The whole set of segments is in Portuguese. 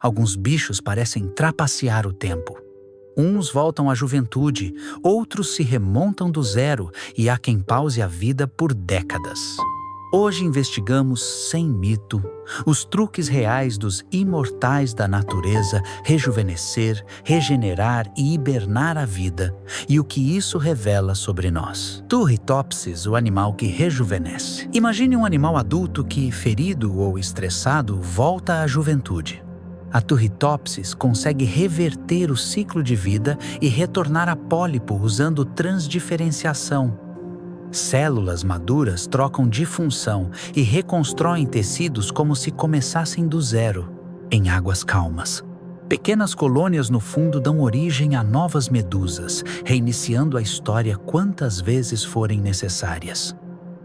Alguns bichos parecem trapacear o tempo. Uns voltam à juventude, outros se remontam do zero e há quem pause a vida por décadas. Hoje investigamos, sem mito, os truques reais dos imortais da natureza rejuvenescer, regenerar e hibernar a vida e o que isso revela sobre nós. Turritopsis, o animal que rejuvenesce. Imagine um animal adulto que, ferido ou estressado, volta à juventude. A Turritopsis consegue reverter o ciclo de vida e retornar a pólipo usando transdiferenciação. Células maduras trocam de função e reconstroem tecidos como se começassem do zero, em águas calmas. Pequenas colônias no fundo dão origem a novas medusas, reiniciando a história quantas vezes forem necessárias.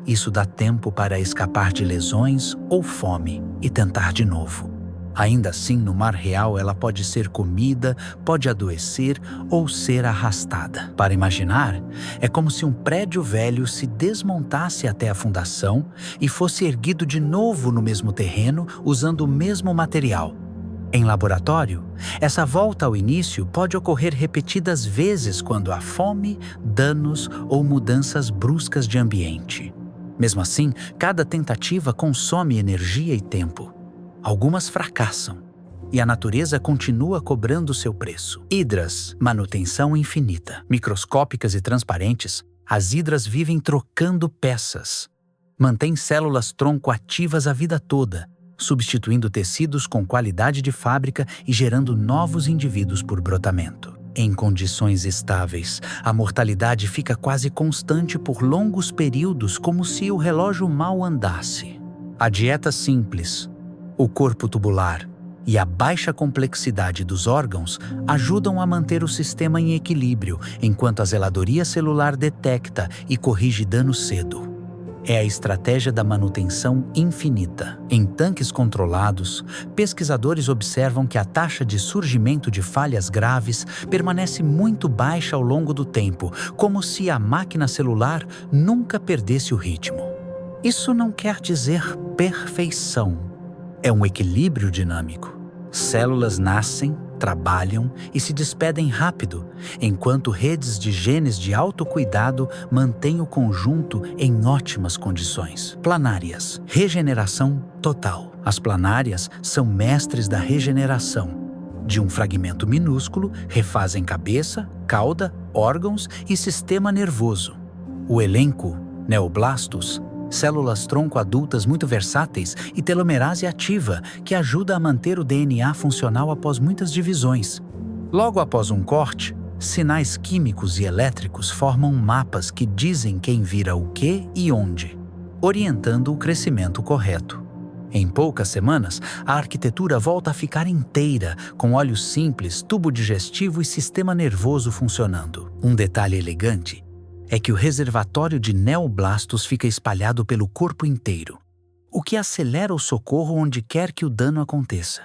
Isso dá tempo para escapar de lesões ou fome e tentar de novo. Ainda assim, no mar real, ela pode ser comida, pode adoecer ou ser arrastada. Para imaginar, é como se um prédio velho se desmontasse até a fundação e fosse erguido de novo no mesmo terreno, usando o mesmo material. Em laboratório, essa volta ao início pode ocorrer repetidas vezes quando há fome, danos ou mudanças bruscas de ambiente. Mesmo assim, cada tentativa consome energia e tempo. Algumas fracassam, e a natureza continua cobrando seu preço. Hidras, manutenção infinita. Microscópicas e transparentes, as hidras vivem trocando peças. Mantêm células-tronco ativas a vida toda, substituindo tecidos com qualidade de fábrica e gerando novos indivíduos por brotamento. Em condições estáveis, a mortalidade fica quase constante por longos períodos, como se o relógio mal andasse. A dieta simples, o corpo tubular e a baixa complexidade dos órgãos ajudam a manter o sistema em equilíbrio, enquanto a zeladoria celular detecta e corrige dano cedo. É a estratégia da manutenção infinita. Em tanques controlados, pesquisadores observam que a taxa de surgimento de falhas graves permanece muito baixa ao longo do tempo, como se a máquina celular nunca perdesse o ritmo. Isso não quer dizer perfeição. É um equilíbrio dinâmico. Células nascem, trabalham e se despedem rápido, enquanto redes de genes de autocuidado mantêm o conjunto em ótimas condições. Planárias. Regeneração total. As planárias são mestres da regeneração. De um fragmento minúsculo, refazem cabeça, cauda, órgãos e sistema nervoso. O elenco, neoblastos, células-tronco adultas muito versáteis e telomerase ativa, que ajuda a manter o DNA funcional após muitas divisões. Logo após um corte, sinais químicos e elétricos formam mapas que dizem quem vira o que e onde, orientando o crescimento correto. Em poucas semanas, a arquitetura volta a ficar inteira, com olhos simples, tubo digestivo e sistema nervoso funcionando. Um detalhe elegante é que o reservatório de neoblastos fica espalhado pelo corpo inteiro, o que acelera o socorro onde quer que o dano aconteça.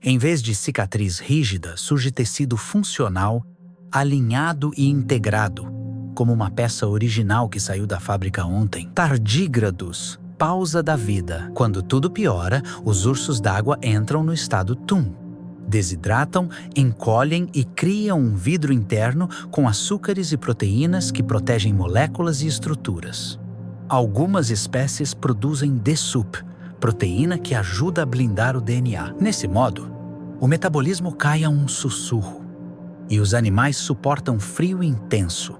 Em vez de cicatriz rígida, surge tecido funcional, alinhado e integrado, como uma peça original que saiu da fábrica ontem. Tardígrados, pausa da vida. Quando tudo piora, os ursos d'água entram no estado TUM. Desidratam, encolhem e criam um vidro interno com açúcares e proteínas que protegem moléculas e estruturas. Algumas espécies produzem DSUP, proteína que ajuda a blindar o DNA. Nesse modo, o metabolismo cai a um sussurro e os animais suportam frio intenso,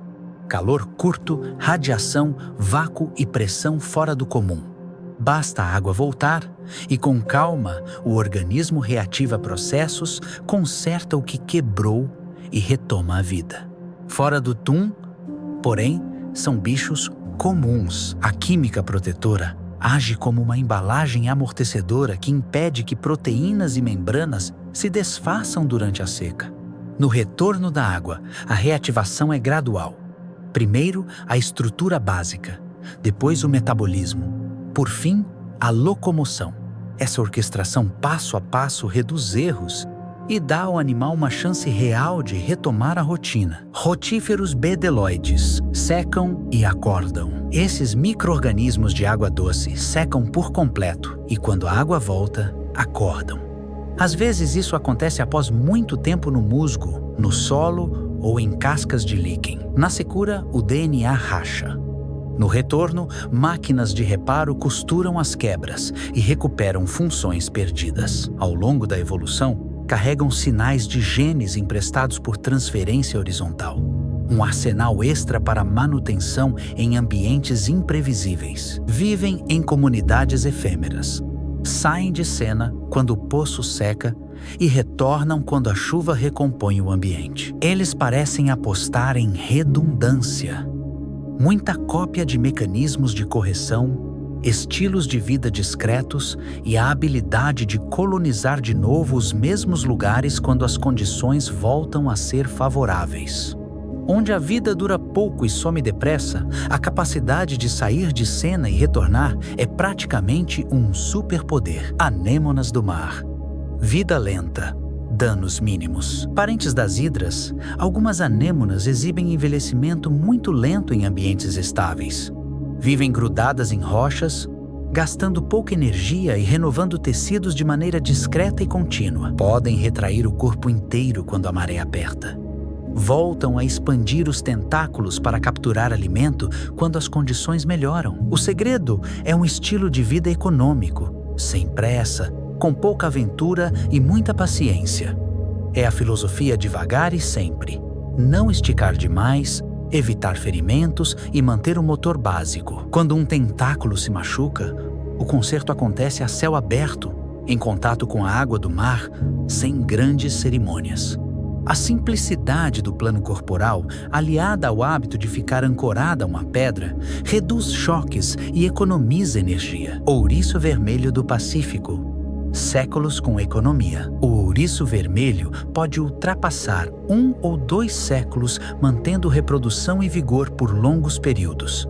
calor curto, radiação, vácuo e pressão fora do comum. Basta a água voltar e, com calma, o organismo reativa processos, conserta o que quebrou e retoma a vida. Fora do TUM, porém, são bichos comuns. A química protetora age como uma embalagem amortecedora que impede que proteínas e membranas se desfaçam durante a seca. No retorno da água, a reativação é gradual. Primeiro, a estrutura básica, depois o metabolismo. Por fim, a locomoção. Essa orquestração passo a passo reduz erros e dá ao animal uma chance real de retomar a rotina. Rotíferos bedeloides secam e acordam. Esses micro-organismos de água doce secam por completo e, quando a água volta, acordam. Às vezes isso acontece após muito tempo no musgo, no solo ou em cascas de líquen. Na secura, o DNA racha. No retorno, máquinas de reparo costuram as quebras e recuperam funções perdidas. Ao longo da evolução, carregam sinais de genes emprestados por transferência horizontal. Um arsenal extra para manutenção em ambientes imprevisíveis. Vivem em comunidades efêmeras. Saem de cena quando o poço seca e retornam quando a chuva recompõe o ambiente. Eles parecem apostar em redundância. Muita cópia de mecanismos de correção, estilos de vida discretos e a habilidade de colonizar de novo os mesmos lugares quando as condições voltam a ser favoráveis. Onde a vida dura pouco e some depressa, a capacidade de sair de cena e retornar é praticamente um superpoder. Anêmonas do mar. Vida lenta. Danos mínimos. Parentes das hidras, algumas anêmonas exibem envelhecimento muito lento em ambientes estáveis. Vivem grudadas em rochas, gastando pouca energia e renovando tecidos de maneira discreta e contínua. Podem retrair o corpo inteiro quando a maré aperta. Voltam a expandir os tentáculos para capturar alimento quando as condições melhoram. O segredo é um estilo de vida econômico, sem pressa, com pouca aventura e muita paciência. É a filosofia devagar e sempre. Não esticar demais, evitar ferimentos e manter o motor básico. Quando um tentáculo se machuca, o conserto acontece a céu aberto, em contato com a água do mar, sem grandes cerimônias. A simplicidade do plano corporal, aliada ao hábito de ficar ancorada a uma pedra, reduz choques e economiza energia. Ouriço vermelho do Pacífico. Séculos com economia. O ouriço vermelho pode ultrapassar 1 ou 2 séculos mantendo reprodução e vigor por longos períodos.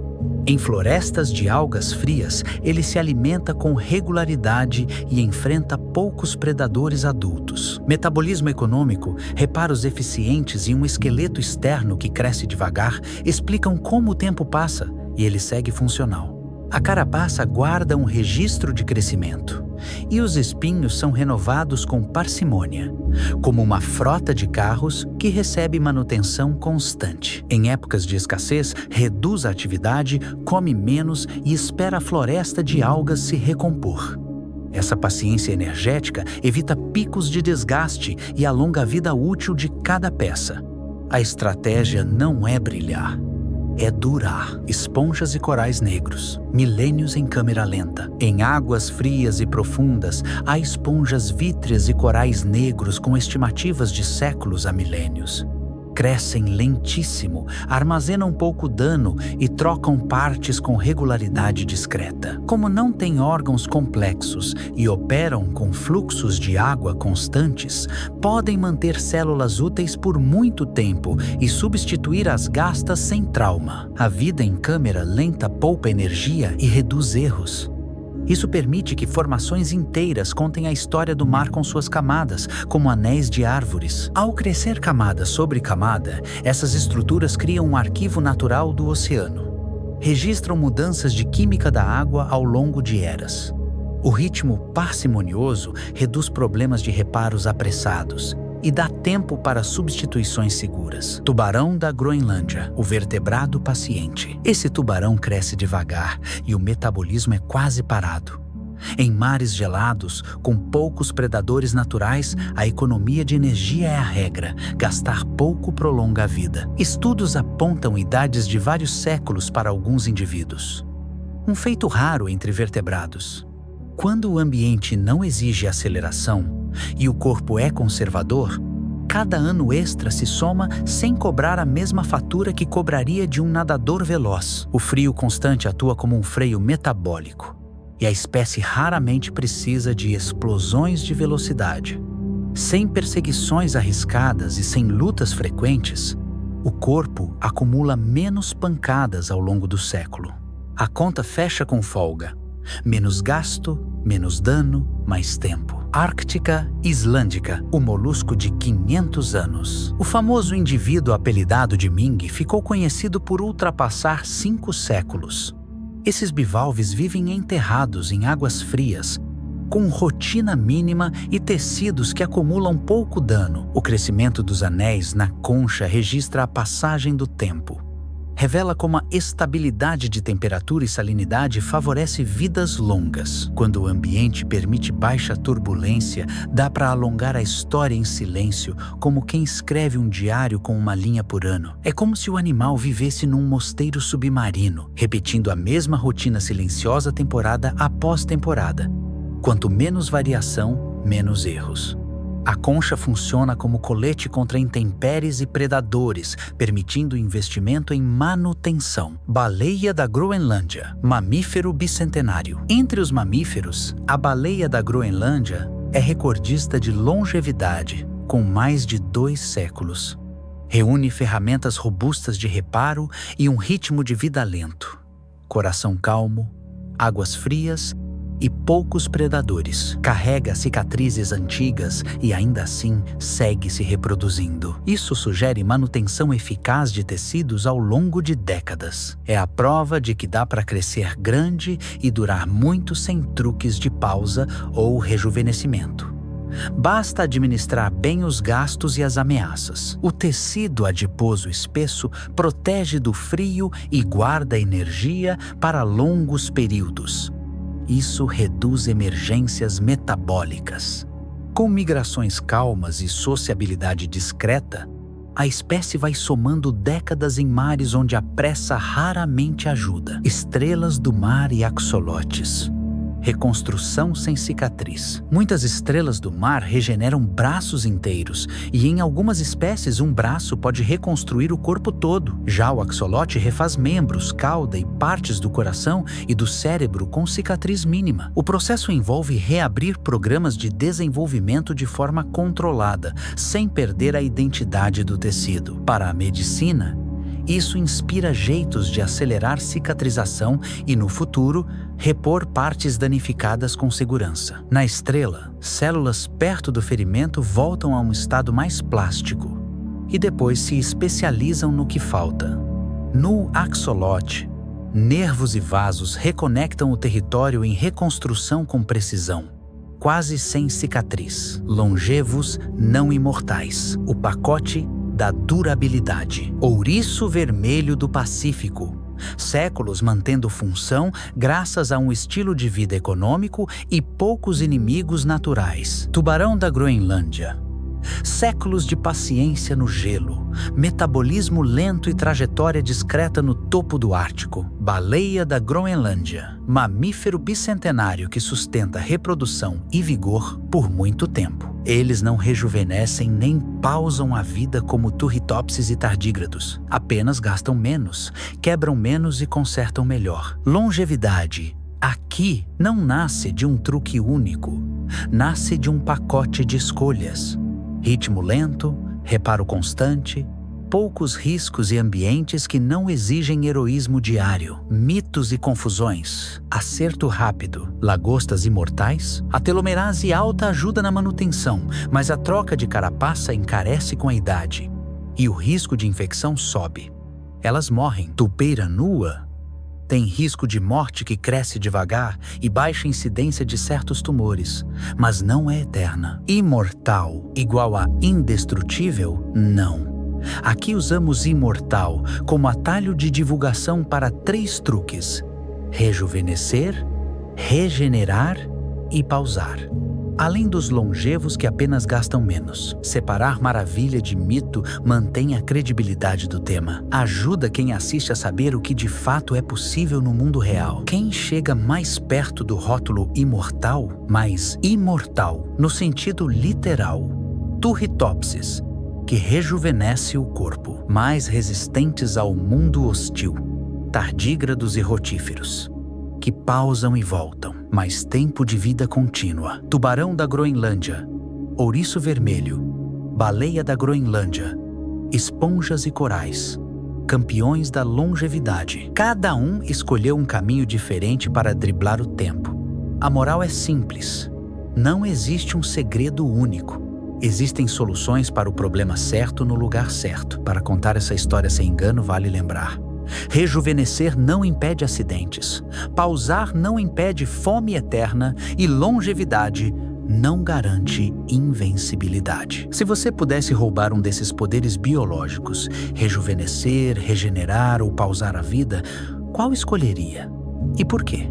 Em florestas de algas frias, ele se alimenta com regularidade e enfrenta poucos predadores adultos. Metabolismo econômico, reparos eficientes e um esqueleto externo que cresce devagar explicam como o tempo passa e ele segue funcional. A carapaça guarda um registro de crescimento e os espinhos são renovados com parcimônia, como uma frota de carros que recebe manutenção constante. Em épocas de escassez, reduz a atividade, come menos e espera a floresta de algas se recompor. Essa paciência energética evita picos de desgaste e alonga a vida útil de cada peça. A estratégia não é brilhar. É durar. Esponjas e corais negros. Milênios em câmera lenta. Em águas frias e profundas, há esponjas vítreas e corais negros com estimativas de séculos a milênios. Crescem lentíssimo, armazenam pouco dano e trocam partes com regularidade discreta. Como não têm órgãos complexos e operam com fluxos de água constantes, podem manter células úteis por muito tempo e substituir as gastas sem trauma. A vida em câmera lenta poupa energia e reduz erros. Isso permite que formações inteiras contem a história do mar com suas camadas, como anéis de árvores. Ao crescer camada sobre camada, essas estruturas criam um arquivo natural do oceano. Registram mudanças de química da água ao longo de eras. O ritmo parcimonioso reduz problemas de reparos apressados e dá tempo para substituições seguras. Tubarão da Groenlândia, o vertebrado paciente. Esse tubarão cresce devagar e o metabolismo é quase parado. Em mares gelados, com poucos predadores naturais, a economia de energia é a regra. Gastar pouco prolonga a vida. Estudos apontam idades de vários séculos para alguns indivíduos. Um feito raro entre vertebrados. Quando o ambiente não exige aceleração e o corpo é conservador, cada ano extra se soma sem cobrar a mesma fatura que cobraria de um nadador veloz. O frio constante atua como um freio metabólico, e a espécie raramente precisa de explosões de velocidade. Sem perseguições arriscadas e sem lutas frequentes, o corpo acumula menos pancadas ao longo do século. A conta fecha com folga. Menos gasto, menos dano, mais tempo. Árctica islândica, o molusco de 500 anos. O famoso indivíduo apelidado de Ming ficou conhecido por ultrapassar 5 séculos. Esses bivalves vivem enterrados em águas frias, com rotina mínima e tecidos que acumulam pouco dano. O crescimento dos anéis na concha registra a passagem do tempo. Revela como a estabilidade de temperatura e salinidade favorece vidas longas. Quando o ambiente permite baixa turbulência, dá para alongar a história em silêncio, como quem escreve um diário com uma linha por ano. É como se o animal vivesse num mosteiro submarino, repetindo a mesma rotina silenciosa temporada após temporada. Quanto menos variação, menos erros. A concha funciona como colete contra intempéries e predadores, permitindo investimento em manutenção. Baleia da Groenlândia, mamífero bicentenário. Entre os mamíferos, a baleia da Groenlândia é recordista de longevidade, com mais de 2 séculos. Reúne ferramentas robustas de reparo e um ritmo de vida lento. Coração calmo, águas frias e poucos predadores. Carrega cicatrizes antigas e ainda assim segue se reproduzindo. Isso sugere manutenção eficaz de tecidos ao longo de décadas. É a prova de que dá para crescer grande e durar muito sem truques de pausa ou rejuvenescimento. Basta administrar bem os gastos e as ameaças. O tecido adiposo espesso protege do frio e guarda energia para longos períodos. Isso reduz emergências metabólicas. Com migrações calmas e sociabilidade discreta, a espécie vai somando décadas em mares onde a pressa raramente ajuda. Estrelas do mar e axolotes. Reconstrução sem cicatriz. Muitas estrelas do mar regeneram braços inteiros e em algumas espécies um braço pode reconstruir o corpo todo. Já o axolote refaz membros, cauda e partes do coração e do cérebro com cicatriz mínima. O processo envolve reabrir programas de desenvolvimento de forma controlada, sem perder a identidade do tecido. Para a medicina, isso inspira jeitos de acelerar cicatrização e, no futuro, repor partes danificadas com segurança. Na estrela, células perto do ferimento voltam a um estado mais plástico e depois se especializam no que falta. No axolote, nervos e vasos reconectam o território em reconstrução com precisão, quase sem cicatriz. Longevos, não imortais. O pacote da durabilidade. Ouriço vermelho do Pacífico. Séculos mantendo função graças a um estilo de vida econômico e poucos inimigos naturais. Tubarão da Groenlândia. Séculos de paciência no gelo, metabolismo lento e trajetória discreta no topo do Ártico. Baleia da Groenlândia, mamífero bicentenário que sustenta reprodução e vigor por muito tempo. Eles não rejuvenescem nem pausam a vida como turritopsis e tardígrados. Apenas gastam menos, quebram menos e consertam melhor. Longevidade aqui não nasce de um truque único, nasce de um pacote de escolhas. Ritmo lento, reparo constante, poucos riscos e ambientes que não exigem heroísmo diário, mitos e confusões, acerto rápido, lagostas imortais. A telomerase alta ajuda na manutenção, mas a troca de carapaça encarece com a idade e o risco de infecção sobe. Elas morrem. Tupeira nua tem risco de morte que cresce devagar e baixa incidência de certos tumores, mas não é eterna. Imortal igual a indestrutível? Não. Aqui usamos imortal como atalho de divulgação para 3 truques: rejuvenescer, regenerar e pausar. Além dos longevos que apenas gastam menos. Separar maravilha de mito mantém a credibilidade do tema. Ajuda quem assiste a saber o que de fato é possível no mundo real. Quem chega mais perto do rótulo imortal, mais imortal, no sentido literal. Turritopsis, que rejuvenesce o corpo. Mais resistentes ao mundo hostil. Tardígrados e rotíferos, que pausam e voltam. Mais tempo de vida contínua. Tubarão da Groenlândia, ouriço vermelho, baleia da Groenlândia, esponjas e corais, campeões da longevidade. Cada um escolheu um caminho diferente para driblar o tempo. A moral é simples. Não existe um segredo único. Existem soluções para o problema certo no lugar certo. Para contar essa história sem engano, vale lembrar: Rejuvenescer não impede acidentes, pausar não impede fome eterna e longevidade não garante invencibilidade. Se você pudesse roubar um desses poderes biológicos, rejuvenescer, regenerar ou pausar a vida, qual escolheria? E por quê?